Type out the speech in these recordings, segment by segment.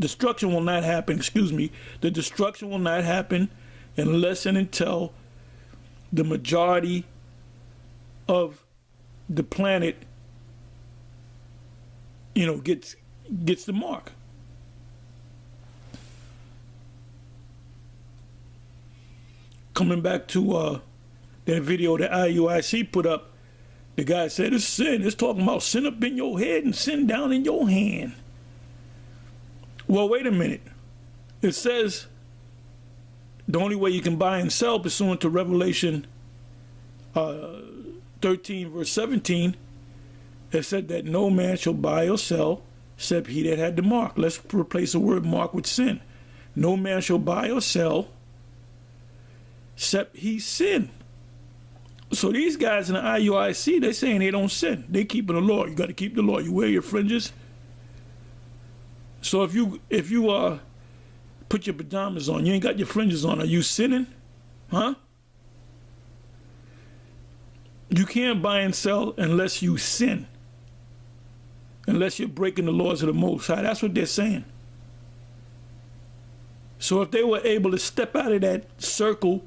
destruction will not happen, excuse me, the destruction will not happen unless and until the majority of the planet, gets the mark. Coming back to that video that IUIC put up, the guy said it's sin. It's talking about sin up in your head and sin down in your hand. Well, wait a minute. It says the only way you can buy and sell pursuant to Revelation 13 verse 17, it said that no man shall buy or sell except he that had the mark. Let's replace the word mark with sin. No man shall buy or sell except he sin. So these guys in the IUIC, they're saying they don't sin. They keeping the law. You got to keep the law. You wear your fringes. So if you put your pajamas on, you ain't got your fringes on, are you sinning? Huh? You can't buy and sell unless you sin. Unless you're breaking the laws of the Most High. That's what they're saying. So if they were able to step out of that circle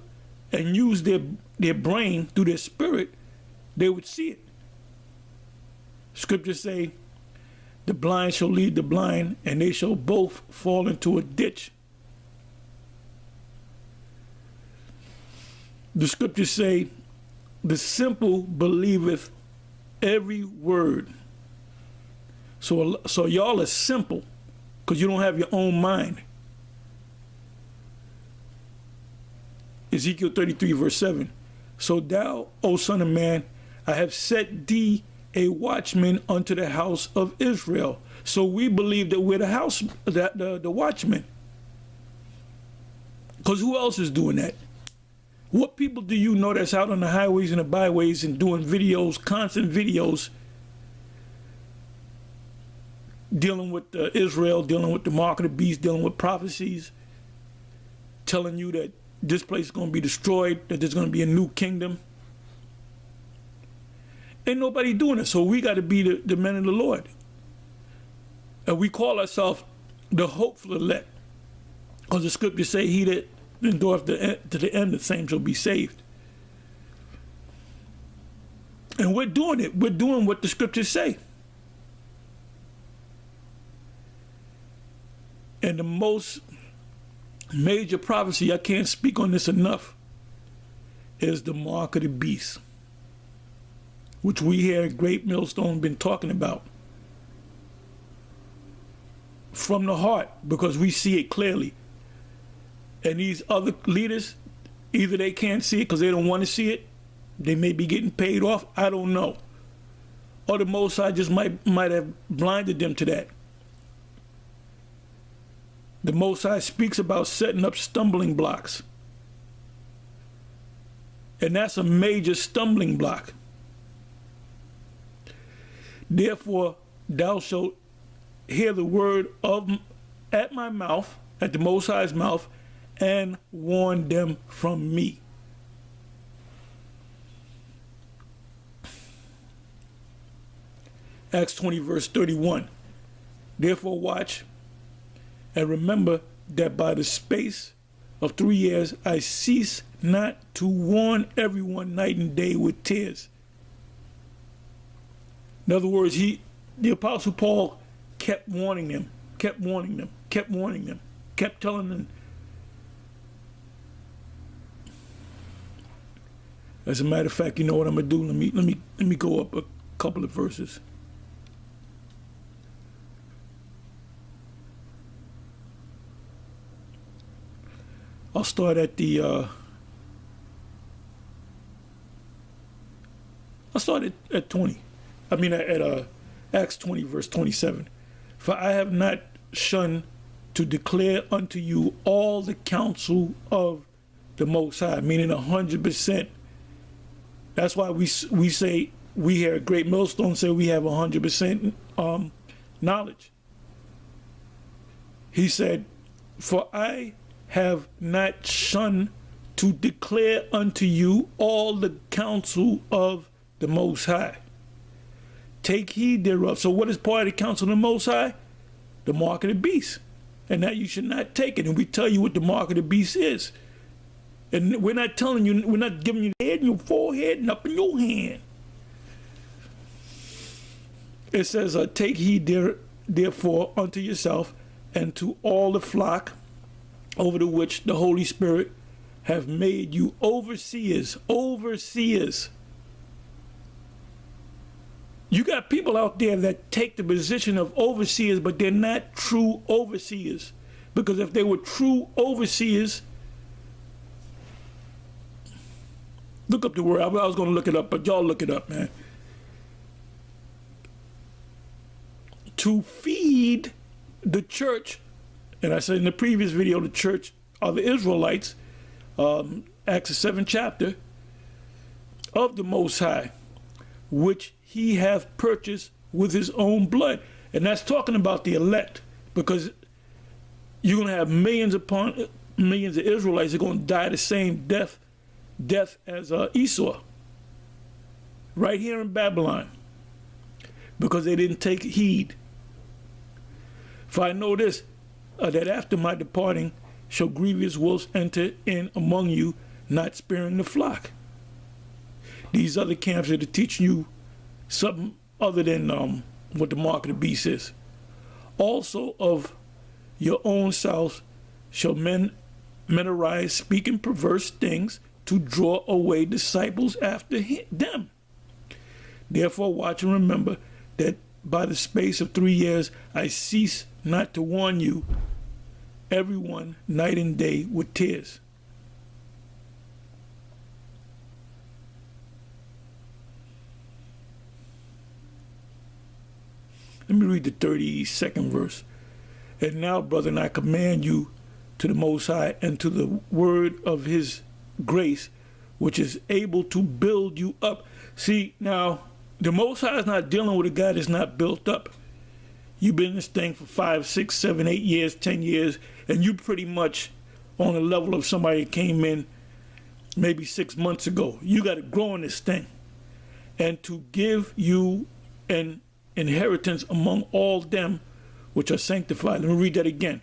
and use their brain through their spirit, they would see it. Scriptures say, the blind shall lead the blind, and they shall both fall into a ditch. The scriptures say, the simple believeth every word. So y'all are simple because you don't have your own mind. Ezekiel 33 verse 7. So thou, O son of man, I have set thee a watchman unto the house of Israel. So we believe that we're the house, the watchman. Because who else is doing that? What people do you know that's out on the highways and the byways and doing videos, constant videos, dealing with Israel, dealing with the mark of the beast, dealing with prophecies, telling you that this place is going to be destroyed, that there's going to be a new kingdom? Ain't nobody doing it, so we got to be the men of the Lord. And we call ourselves the hopeful elect, because the scriptures say, he that endureth to the end, the same shall be saved. And we're doing it. We're doing what the scriptures say. And the most major prophecy, I can't speak on this enough, is the mark of the beast, which we here at Great Millstone been talking about from the heart, because we see it clearly. And these other leaders, either they can't see it because they don't want to see it, they may be getting paid off, I don't know. Or the Most High just might have blinded them to that. The Most High speaks about setting up stumbling blocks. And that's a major stumbling block. Therefore, thou shalt hear the word at my mouth, at the Most High's mouth, and warn them from me. Acts 20 verse 31. Therefore watch and remember that by the space of 3 years I cease not to warn everyone night and day with tears. In other words, the Apostle Paul kept warning them, kept warning them, kept warning them, kept telling them. As a matter of fact, you know what I'm gonna do? Let me go up a couple of verses. I'll start at at 20. I mean at Acts 20 verse 27. For I have not shunned to declare unto you all the counsel of the Most High, meaning 100%. That's why we say, we here at Great Millstone say we have 100% knowledge. He said, for I have not shunned to declare unto you all the counsel of the Most High. Take heed thereof. So what is part of the counsel of the Most High? The mark of the beast. and that you should not take it. And we tell you what the mark of the beast is. And we're not telling you, we're not giving you the head in your forehead and up in your hand. It says, take heed therefore unto yourself and to all the flock over the which the Holy Spirit have made you overseers. Overseers. You got people out there that take the position of overseers, but they're not true overseers. Because if they were true overseers, look up the word. I was going to look it up, but y'all look it up, man. To feed the church, and I said in the previous video, the church are the Israelites, Acts the 7th chapter, of the Most High, which he hath purchased with his own blood. And that's talking about the elect, because you're going to have millions upon millions of Israelites that are going to die the same death as Esau, right here in Babylon, because they didn't take heed. For I know this, that after my departing shall grievous wolves enter in among you, not sparing the flock. These other camps are to teach you something other than what the mark of the beast is. Also of your own selves shall men arise, speaking perverse things, to draw away disciples after them. Therefore watch and remember that by the space of 3 years I cease not to warn you, everyone night and day with tears. Let me read the 32nd verse. And now, brethren, I command you to the Most High and to the word of his grace, which is able to build you up. See, now, the Most High is not dealing with a guy that's not built up. You've been in this thing for 5, 6, 7, 8 years, 10 years, and you pretty much on the level of somebody that came in maybe 6 months ago. You got to grow in this thing. And to give you an inheritance among all them which are sanctified. Let me read that again.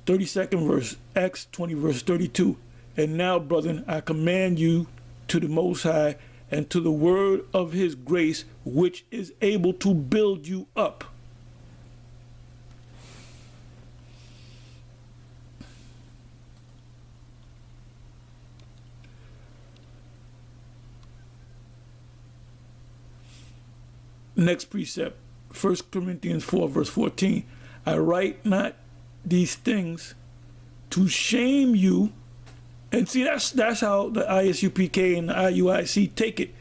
32nd verse, Acts 20, verse 32. And now, brethren, I command you to the Most High and to the word of his grace, which is able to build you up. Next precept, 1 Corinthians 4, verse 14. I write not these things to shame you. And see, that's how the ISUPK and the IUIC take it,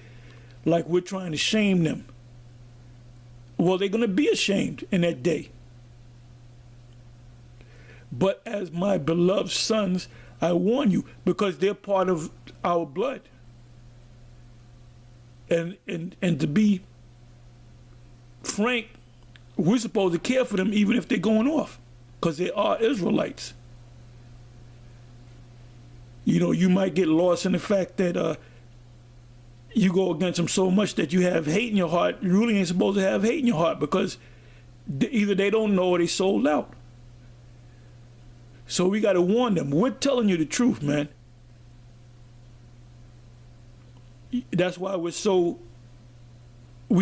like we're trying to shame them. Well, they're going to be ashamed in that day. But as my beloved sons, I warn you, because they're part of our blood. And to be frank, we're supposed to care for them even if they're going off, because they are Israelites. You know, you might get lost in the fact that you go against them so much that you have hate in your heart. You really ain't supposed to have hate in your heart, because either they don't know or they sold out. So we got to warn them. We're telling you the truth, man. That's why we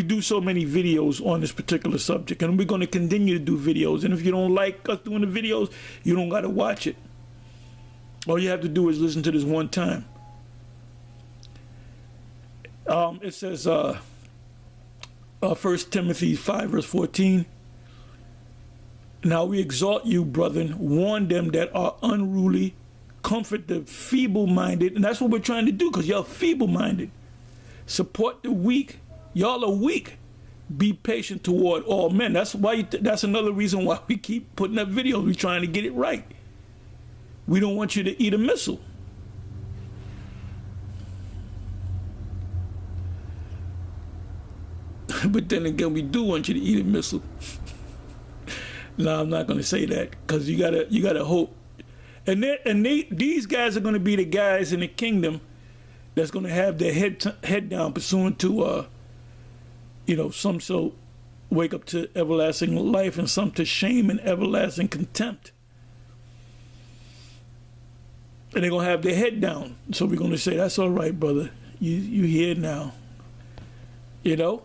do so many videos on this particular subject, and we're going to continue to do videos. And if you don't like us doing the videos, you don't got to watch it. All you have to do is listen to this one time. It says, 1 Timothy 5, verse 14. Now we exhort you, brethren, warn them that are unruly, comfort the feeble-minded. And that's what we're trying to do, because y'all feeble-minded. Support the weak. Y'all are weak. Be patient toward all men. That's why. That's another reason why we keep putting up videos. We're trying to get it right. We don't want you to eat a missile. But then again, we do want you to eat a missile. No, I'm not going to say that, because you gotta hope. And these guys are going to be the guys in the kingdom that's going to have their head down, pursuant to some wake up to everlasting life, and some to shame and everlasting contempt. And they're going to have their head down. So we're going to say, that's all right, brother. You here now. You know?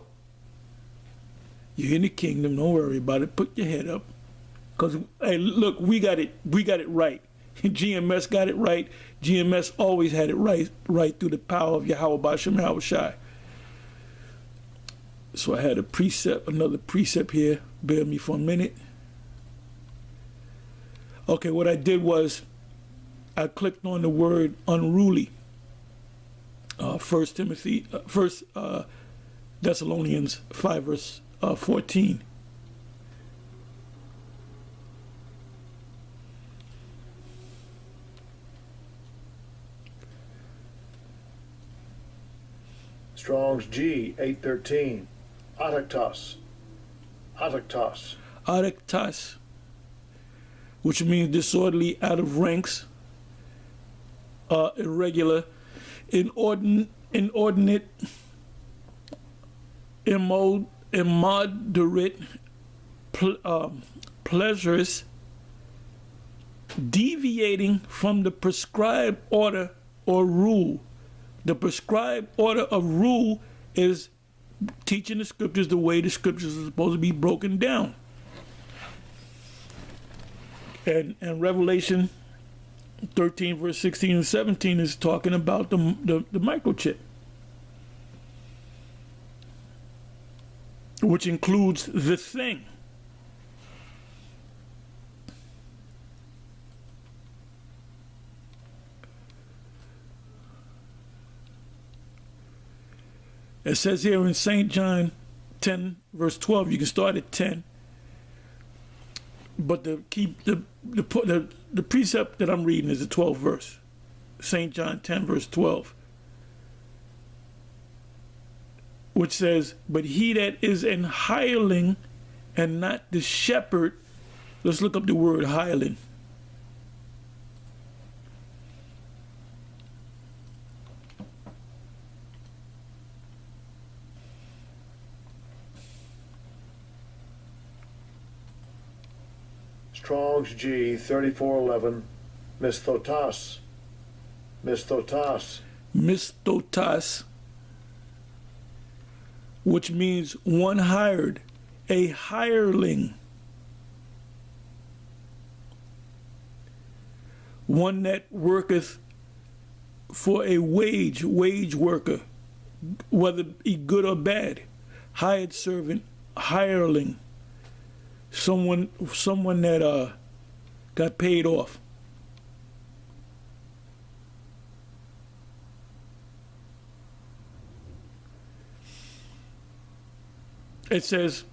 You're in the kingdom. Don't worry about it. Put your head up. Because, hey, look, we got it right. GMS got it right. GMS always had it right through the power of Yahawah Yahawashi. So I had another precept here. Bear with me for a minute. Okay, what I did was I clicked on the word unruly. First Thessalonians 5 verse 14. Strong's G 813. Ataktos. Ataktos, which means disorderly, out of ranks, irregular, inordinate, immoderate, pleasurous, deviating from the prescribed order or rule. The prescribed order of rule is teaching the scriptures the way the scriptures are supposed to be broken down. And Revelation 13 verse 16 and 17 is talking about the microchip, which includes the thing. It says here in St. John 10 verse 12, you can start at 10, but the precept that I'm reading is the 12th verse. St. John 10 verse 12, which says, but he that is an hireling and not the shepherd. Let's look up the word hireling. Strong's G 3411. Misthotas. Misthotas, which means one hired, a hireling, one that worketh for a wage worker, whether it be good or bad, hired servant, hireling, someone that got paid off. It says,